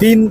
3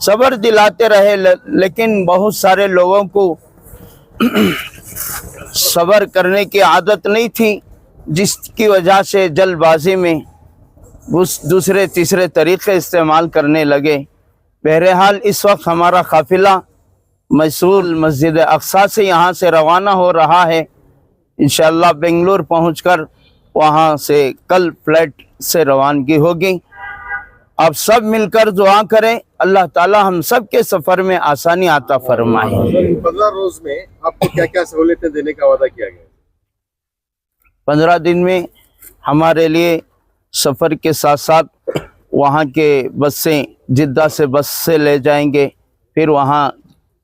صبر دلاتے رہے، لیکن بہت سارے لوگوں کو صبر کرنے کی عادت نہیں تھی، جس کی وجہ سے جلد بازی میں دوسرے تیسرے طریقے استعمال کرنے لگے۔ بہرحال اس وقت ہمارا قافلہ میسور مسجد اقصی سے یہاں سے روانہ ہو رہا ہے، انشاءاللہ بنگلور پہنچ کر وہاں سے کل فلائٹ سے روانگی ہوگی۔ آپ سب مل کر دعا کریں، اللہ تعالی ہم سب کے سفر میں آسانی عطا فرمائے۔ سر، ان 15 روز میں آپ کو کیا کیا سہولتیں دینے کا وعدہ کیا گیا؟ 15 دن میں ہمارے لیے سفر کے ساتھ ساتھ وہاں کے بس سے، جدہ سے بس سے لے جائیں گے، پھر وہاں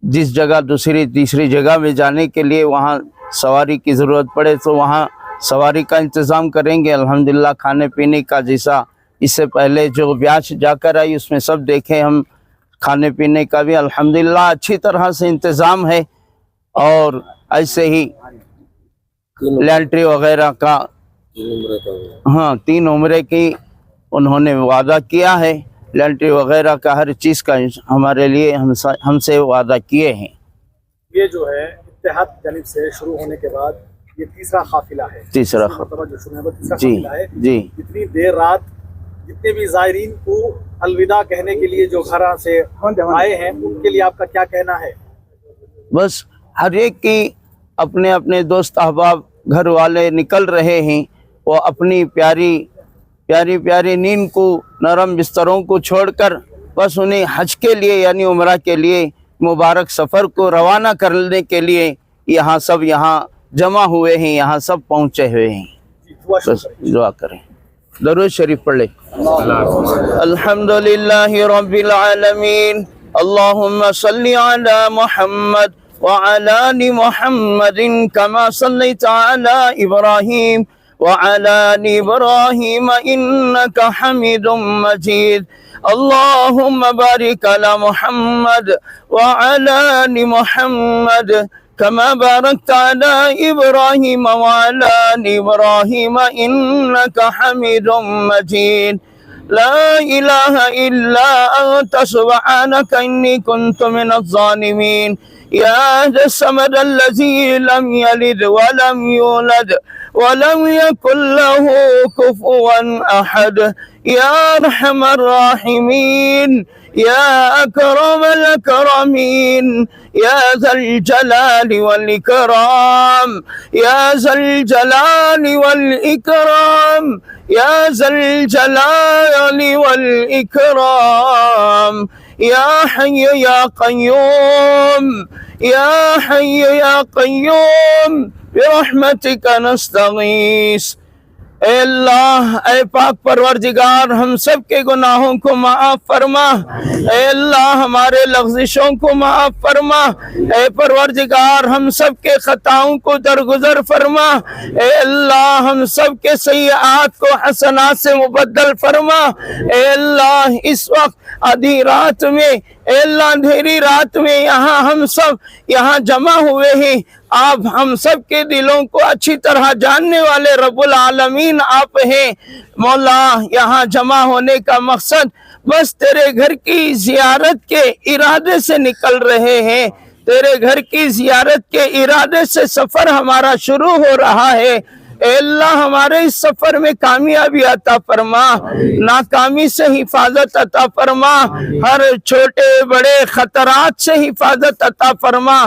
جس جگہ دوسری تیسری جگہ میں جانے کے لیے وہاں سواری کی ضرورت پڑے تو وہاں سواری کا انتظام کریں گے۔ الحمدللہ کھانے پینے کا جیسا اس سے پہلے جو بیاچ جا کر آئی اس میں سب دیکھیں ہم، کھانے پینے کا بھی الحمدللہ اچھی طرح سے انتظام ہے، اور ایسے ہی لینٹری وغیرہ کا 3 عمرے کی انہوں نے وعدہ کیا ہے، لینٹری وغیرہ کا ہر چیز کا ہمارے لیے ہم سے وعدہ کیے ہیں۔ یہ جو ہے اتحاد جانب سے شروع ہونے کے بعد یہ تیسرا قافلہ ہے، تیسرا مرتبہ جو شروع ہے وہ تیسرا جی قافلہ ہے۔ جی اتنی دیر رات جتنے بھی زائرین کو الوداع کہنے کے لیے جو گھر سے آئے ہیں ان کے لیے آپ کا کیا کہنا ہے؟ بس ہر ایک کی اپنے اپنے دوست احباب گھر والے نکل رہے ہیں، وہ اپنی پیاری نیند کو، نرم بستروں کو چھوڑ کر بس انہیں حج کے لیے یعنی عمرہ کے لیے مبارک سفر کو روانہ کرنے کے لیے یہاں جمع ہوئے ہیں، یہاں سب پہنچے ہوئے ہیں۔ بس دعا کریں، درود شریف پڑھ لیں۔ الحمدللہ رب العالمین، اللہم صلی علی محمد وعلی آل محمد کما صلیت علی ابراہیم وعلی آل ابراہیم انک حمید مجید، اللہم بارک علی محمد وعلی آل محمد كما باركت على إبراهيم وعلى آل إبراهيم إنك حميد مجيد، لا إله إلا أنت سبحانك إني كنت من الظالمين، يا ذا الصمد الذي لم يلد ولم يولد ولم يكن له كفوا أحد، يا أرحم الراحمين، يا أكرم الأكرمين، يا ذا الجلال والإكرام، يا ذا الجلال والإكرام، يا ذا الجلال والإكرام، يا حي يا قيوم، يا حي يا قيوم برحمتك نستغيث۔ اے اللہ، اے پاک پروردگار، ہم سب کے گناہوں کو معاف فرما، اے اللہ ہمارے لغزشوں کو معاف فرما، اے پروردگار ہم سب کے خطاؤں کو درگزر فرما، اے اللہ ہم سب کے سیئات کو حسنات سے مبدل فرما، اے اللہ اس وقت آدھی رات میں، اے اللہ اندھیری رات میں ہم سب یہاں جمع ہوئے ہیں، آپ ہم سب کے دلوں کو اچھی طرح جاننے والے رب العالمین آپ ہیں مولا۔ یہاں جمع ہونے کا مقصد بس تیرے گھر کی زیارت کے ارادے سے نکل رہے ہیں، تیرے گھر کی زیارت کے ارادے سے سفر ہمارا شروع ہو رہا ہے۔ اے اللہ ہمارے اس سفر میں کامیابی عطا فرما، ناکامی سے حفاظت عطا فرما، ہر چھوٹے بڑے خطرات سے حفاظت عطا فرما،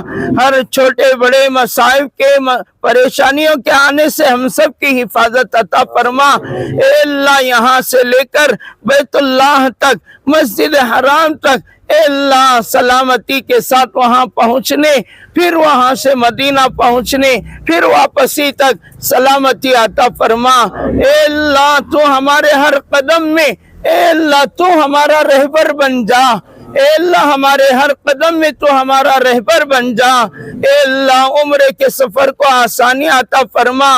ہر چھوٹے بڑے مصائب کے پریشانیوں کے آنے سے ہم سب کی حفاظت عطا فرما۔ اے اللہ یہاں سے لے کر بیت اللہ تک، مسجد حرام تک، اے اللہ سلامتی کے ساتھ وہاں پہنچنے، پھر وہاں سے مدینہ پہنچنے، پھر واپسی تک سلامتی عطا فرما۔ اے اللہ تو ہمارے ہر قدم میں، اے اللہ تو ہمارا رہبر بن جا، اے اللہ ہمارے ہر قدم میں تو ہمارا رہبر بن جا۔ اے اللہ عمرے کے سفر کو آسانی عطا فرما،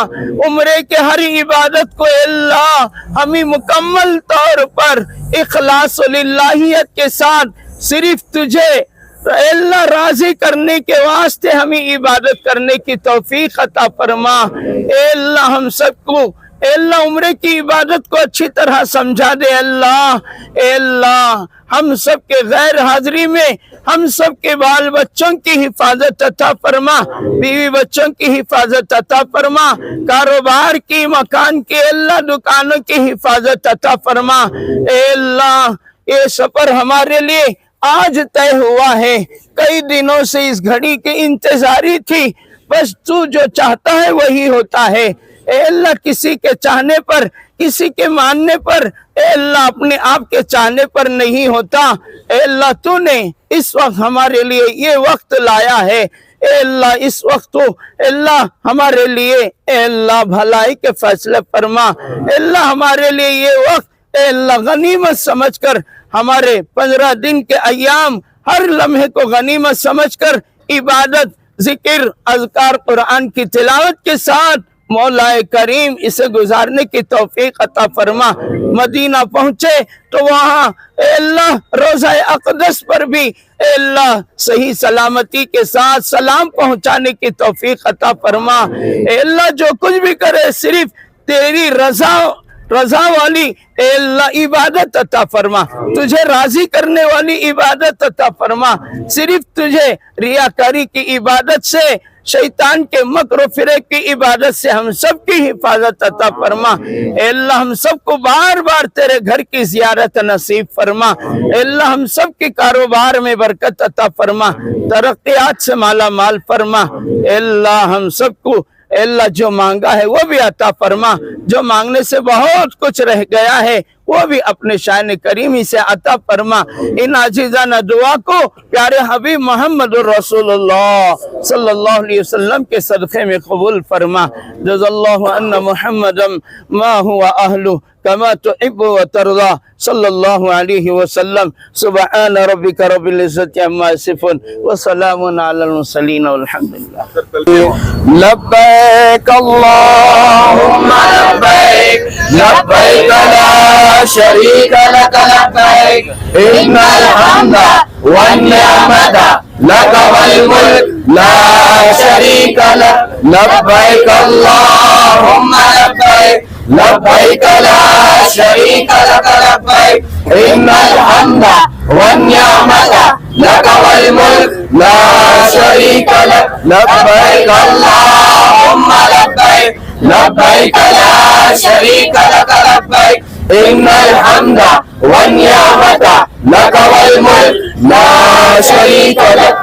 عمرے کے ہر عبادت کو اے اللہ ہمیں مکمل طور پر اخلاص و للہیت کے ساتھ صرف تجھے اے اللہ راضی کرنے کے واسطے ہمیں عبادت کرنے کی توفیق عطا فرما۔ اے اللہ ہم سب کو اے اللہ عمرے کی عبادت کو اچھی طرح سمجھا دے اللہ۔ اے اللہ ہم سب کے غیر حاضری میں ہم سب کے بال بچوں کی حفاظت عطا فرما، بیوی بچوں کی حفاظت عطا فرما، کاروبار کی، مکان کی، اللہ دکانوں کی حفاظت عطا فرما۔ اے اللہ یہ سفر ہمارے لیے آج طے ہوا ہے، کئی دنوں سے اس گھڑی کی انتظاری تھی، بس تو جو چاہتا ہے وہی ہوتا ہے۔ اے اللہ کسی کے چاہنے پر، کسی کے ماننے پر، اے اللہ اپنے آپ کے چاہنے پر نہیں ہوتا۔ اے اللہ تو نے اس وقت ہمارے لیے یہ وقت لایا ہے، اے اللہ اس وقت تو اے اللہ ہمارے لیے اے اللہ بھلائی کے فیصلے فرما۔ اے اللہ ہمارے لیے یہ وقت اے اللہ غنیمت سمجھ کر، ہمارے 15 دن کے ایام ہر لمحے کو غنیمت سمجھ کر عبادت، ذکر، اذکار، قرآن کی تلاوت کے ساتھ مولا کریم اسے گزارنے کی توفیق عطا فرما۔ مدینہ پہنچے تو وہاں اے اللہ روضہ اقدس پر بھی اے اللہ صحیح سلامتی کے ساتھ سلام پہنچانے کی توفیق عطا فرما۔ اے اللہ جو کچھ بھی کرے صرف تیری رضا والی اے اللہ عبادت عطا فرما، تجھے راضی کرنے والی عبادت عطا فرما، صرف تجھے ریاکاری کی عبادت سے، شیطان کے مکر و فریب کی عبادت سے ہم سب کی حفاظت عطا فرما۔ اے اللہ ہم سب کو بار بار تیرے گھر کی زیارت نصیب فرما۔ اے اللہ ہم سب کے کاروبار میں برکت عطا فرما، ترقیات سے مالا مال فرما۔ اے اللہ ہم سب کو اے اللہ جو مانگا ہے وہ بھی عطا فرما، جو مانگنے سے بہت کچھ رہ گیا ہے وہ بھی اپنے شان کریمی سے عطا فرما۔ ان عاجزانہ دعا کو پیارے حبیب محمد رسول اللہ صلی اللہ علیہ وسلم کے صدقے میں قبول فرما۔ جزا اللہ ان محمد ما هو اہلہ کما تحب و ترضى صلی اللہ علیہ وسلم۔ سبحان ربک رب العزت عما یصفون وسلام علی المرسلین والحمد للہ۔ لبیک اللہم لبیک، لبیک لا شریک لک لبیک، ان الحمد والنعمت لک والملک لا شریک لک، لبیک اللہم لبیک، لبیک لا شریک لک لبیک، ان الحمد والنعمت لک والملک لا شریک لک، لبیک اللہم لبیک، لبیک لا شریک لک لبیک، ان الحمد والنعمت لک والملک لا شریک لک۔